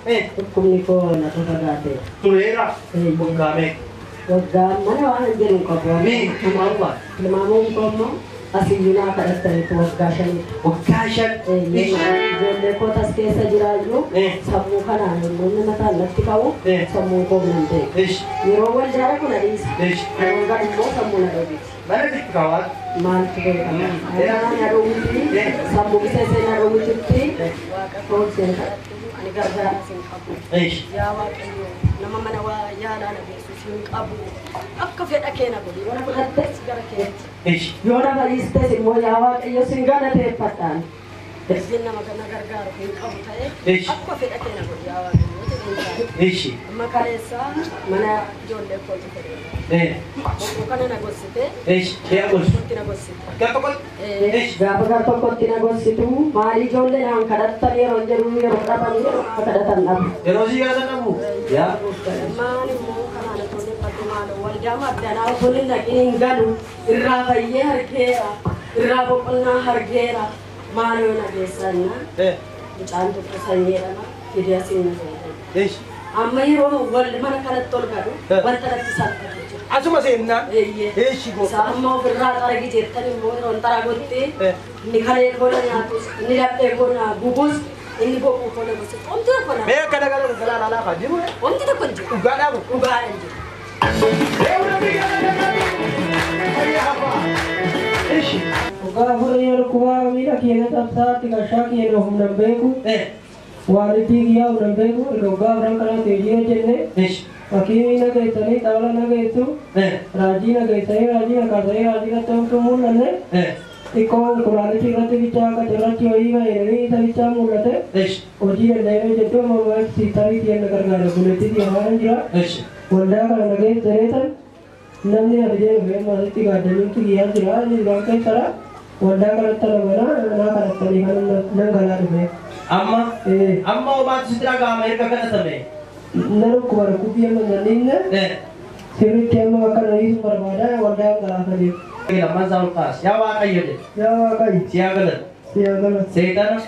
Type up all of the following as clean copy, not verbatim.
Kumpul na tutagate. Tulera. Bukame. Wagga mana wala jenu ko po. Tumawa. Lamamong ko mo. Asiyuna kadasta ito waggashan. Waggashan. Jonde ko tas kesa jirayo. Sabu kana nunna mata latti kawo. Sabu ko nante. Yero wal jara ko na dis. Ayong gadin mo sabu na dis. Mana dik kawat? Man ko kami. Era na rumiti. Sabu kisa na rumiti. Ko senta. Ani garda sin kapo. Yawa kayo. Nama mana wa yala na besu sin kapo. Akka feda kena godi. Wala ko hatta sigara kena. Yona baliste si moyawa kayo singana te patan. Sinna magana gargaro kin kapo tae. Akka feda kena godi yawa. Makaresa mana jonde ko to fere. Ko kana na gossite. Kaya gossite. Tina gossite. Gatokol. Gabagar to ko tina gossitu. Mari jonde nang kadatta ni ronjeru ni roda pani kadatan ab. Erosi kadatan abu. Ya. Mani mo kana to ne patumano wal jama dana bolin na kingalu irra bayye harkera. Irra bopna harkera. Mani na gesanna. Chanto to sanyera na. Kidia sin. Amma yeroo wal mana kanatti ol gadu wanta natti salphatu. Asuma seenna. Go. Samma ofirraa qaragi jettani immoo wanta gotte inni kalee kola nyaatus inni laphee kola gubus inni boquu kola gosa. Wanti tokko na. Mee kada gara galaa laa jiru. Wanti tokko hin jiru. Dhugaadhaa kun. Dhugaadhaa hin jiru. Dhugaa fura yeroo kubaa miidha keenya qabsaatti gashaa keenya humna beeku. Walidi kia unambeku iloga orang kana tejiyo jenne Fakiri na gaitani tawala na gaitu Raji na gaitani raji na kasai raji na tom mulane Iko kurani chirati bicha ka jarachi oi ga eri isa bicha mulate Oji endai jetto mama sitari tiyan na kargara buleti di haran jira Wanda ka na gaitani tan namni arje ve malati ga deni ki ya jira ni bankai tara Wanda ka tara mana na ka tari kan nangala de Amma obat sitra ga Amerika kana tame naru kubar kupiya manganinga sirri kema akan rais berbada wanda ngara tadi kila mazal pas ya wa kayyode siagalat setan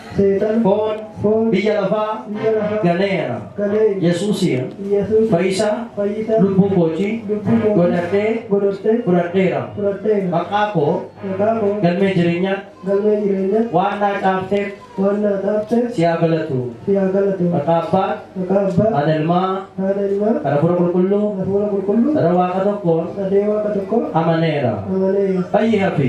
phone bijalafa ganera yesusia faisa lubu boci godate kuratera makako galme jerinya wana tapte siagalatu makabat adelma karapura kulkullu rawa katoko amanera bayi happy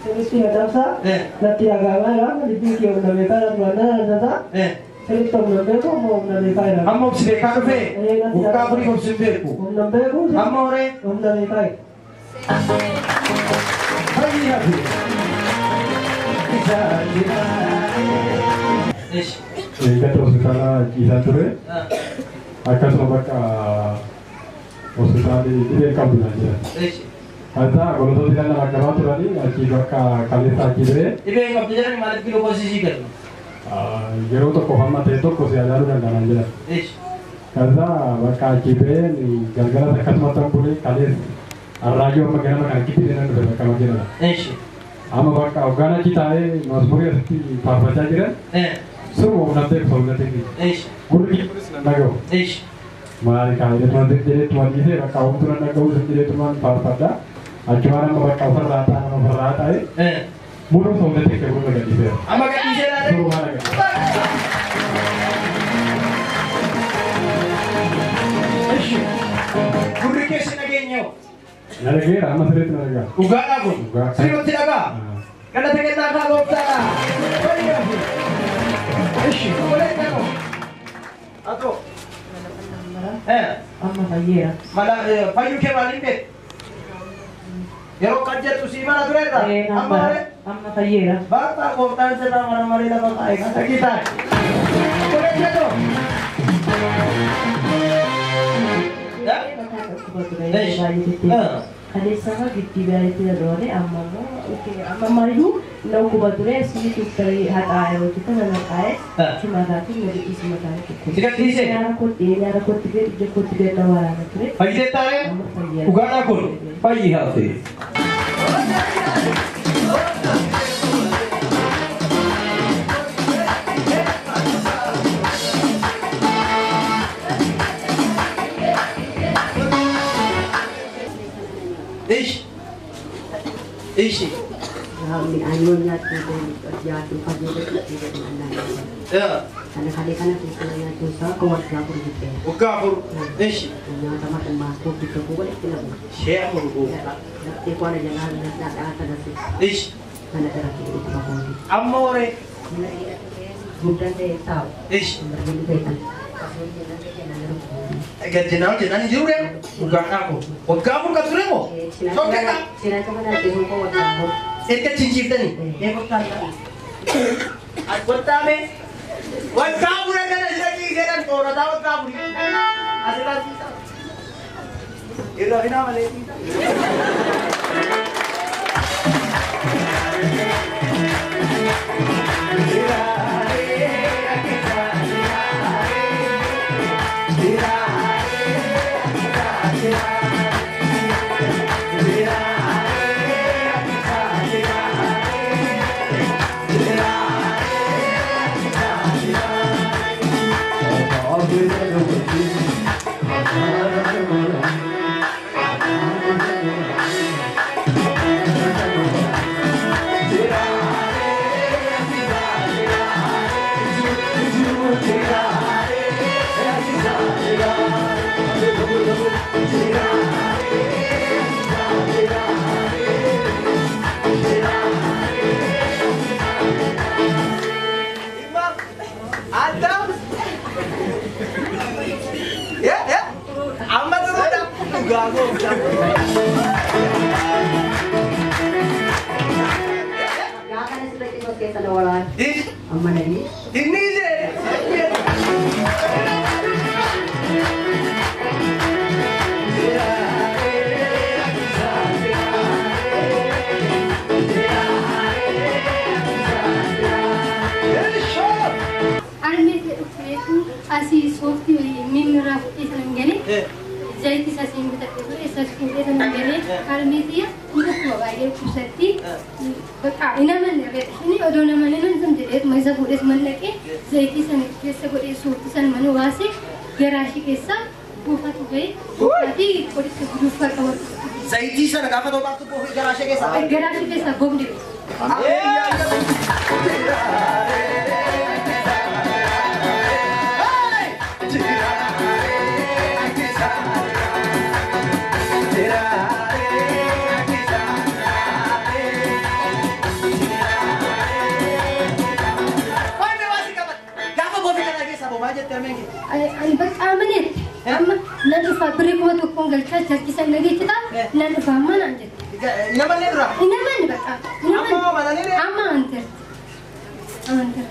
Selesai ada sa, nanti agama lah, dipikir orang mereka mana ada, selesai orang mereka mau orang mereka. Kamu sebekar fe, buka beri kau sebeku. Orang mereka, kamu orang mereka. Bayi happy. Kita terus sekarang kita terus. Akan sebab hospital di kampung aja. Ada kalau tu tidak nak kerja tu lagi, kita kali tak kira. Ibu yang kamu jalan mana kilo posisi kan? Jero tu koham mati tu kosi ada orang jalan jalan. Kerja baka kira ni gara-gara dekat mata boleh kali rajo macam mana kita dengan berbagai macam mana. Ama baka ogana kita masburi seperti parbaca kira. Semua nanti soalnya tinggi. Guru kita nago. Mari kali nanti jadi tuan ini baka untuk nago sendiri tuan parpada. Acuan nama berrata mulu soalnya tinggi guru lagi dia. Ama kat di sana. Guru mana lagi? Guru kes lagi nyo. Lagi ramah sedikit lagi. Uga aku. Serius tidak kah? Kalau tidak nak kau tak. Beri aku. Boleh tak? Aku. Amma fayera. Malah payu ke malimbe. Yaro kerja tu si mana tu reda? Amma fayera. Bapa kau tahu saya mana dah pakai kata kita. Boleh tak? Ada sangat gitu dari itu doa amma mo, oke amma maridu, nak kubature sini tu dari hati ayo kita nak air, cuma kaki mesti isi mata kita. Tidak bisa. Nyara kot tiga tawaran tu. Pagi tarik, ugan aku, pagi hati. Ishi. Min ayunya tu jatuh pagi itu tidak mana. Ya. Karena kali-kali kita yang susah kuat lapor gitu. Ukapur. Ishi. Yang teman-teman aku kita boleh bilang. Share mulu. Nanti kau ada jangan ada nanti. Ishi. Mana cara kita itu apa? Amore. Bukan saya tahu. Ishi. Berjadi kaitan. Gajenal jenani juga. Bukan aku. Ukapur kature mo. So kena. Sila cuma nanti hukum waktu. Erika cincin tadi. Ya kok tadi. Aku tahu. Wah kabur aja lagi sekarang orang tahu kabur. Asal asal. Itu apa namanya? Así softio y minra es angeli. Jadi kisah sih kita itu esas kuda dan angeli. Kalau dia untuk mobile kusati. Ina mana ya? Ini ada nama mana nanti jadi masa kuda mana ke? Jadi kisah kuda softio mana wasi. Garasi kisah buka tu gay. Tapi kuda buka kawat. Zaidi sana kapan tuh waktu pohon garasi ke sana? Garasi kisah bom dia. Apa menit. Amma nanti fabrik waktu penggal cacar kisah lagi kita nanti faham nanti. Ina mana itu? Ina mana baka? Amma mana ni? Amma antar. Antar.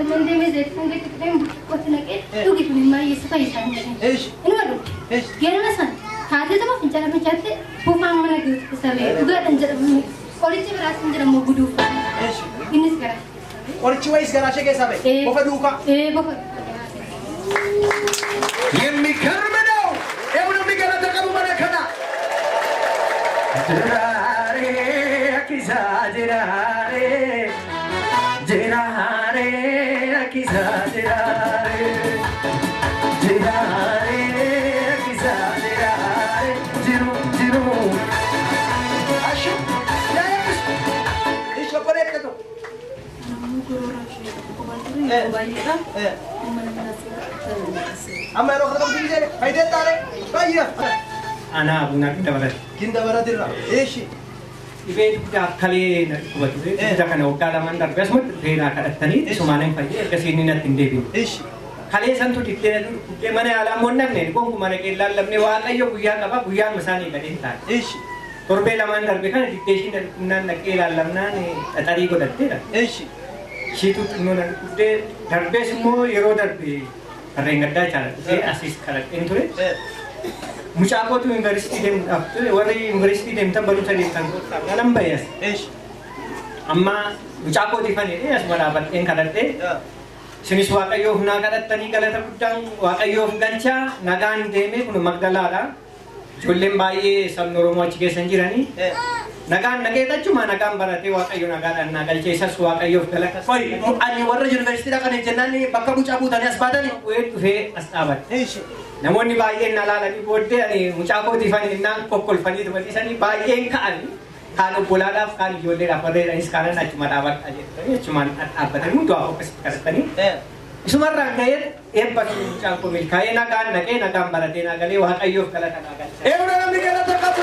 Mandi mezet mandi kita yang buat lagi. Tu kita ni mai sesuai sahaja. Ini mana? Gimana masan? Hati tu mah pencari pupang mana gitu kesalahan. Udah anjir. Orici berasa menjadi mau budu. Ini sekarang. Orici wais garasi ke sabe. Bapak duka. Bapak. Yang mikir mana? Yang udah mikir ada kamu mana kena? Jerare kisah jerare, jerare kisah jerare, jerare kisah jerare, jiru jiru. Asyik. Amma roh ketemu sini deh. Ayo tare. Ayo. Anak benar kita berat. Kinda baratirra. Eshi. Ibe kita kali nak buat itu. Kita kan ukala mandar besmut. Rena kadat tani. Sumanen pagi. Kesini nak tindebi. Eshi. Kali santu dikte ke mana alam mondar ne. Kau kumane ke lalam ne wala yo buyan apa buyan masani tadi tak. Eshi. Torbela mandar bekan dikte sini nan nak ke lalam na ne. Tadi ko datte tak. Eshi. Situ tunan kude darbe semua yero darbe. Rengadda cara. Saya asis karat entore. Mucha aku tu universiti dem tu wari universiti dem tam baru cari tanggut alam bayas. Amma mucha aku di fani as marabat en kadarte. Sini suaka yo na kadat tani kala taputang waka yo gancha nagan deme kuno magdalara. Jollem bayi sam noromo chike sanjirani. nagaan nageetachuma nagaan baratee waaqayyo nagaadhaan nagalchee isas waaqayyoof galata. Oi, ani warra yuunivarsiitii kana jennaan bakka mucaa buutanii as baatanii. Wee dhufee as dhaabate. Namoonni baay'een na laalanii booddee ani mucaa kootiif ani innaan kokkolfanii tumatisanii baay'een ka'anii kaan obbolaadhaaf kaan ijoolleedhaaf warreedhanis kaanan achuma dhaabadha jedhanii achumaan dhaabbatanii hunduu hafa akkasitti kadhatanii. Isumarraan ga'een eebbatu mucaan kun milkaa'ee nagaan naqee nagaan baratee nagalee waaqayyoof galata nagalcha. Namni galata qabu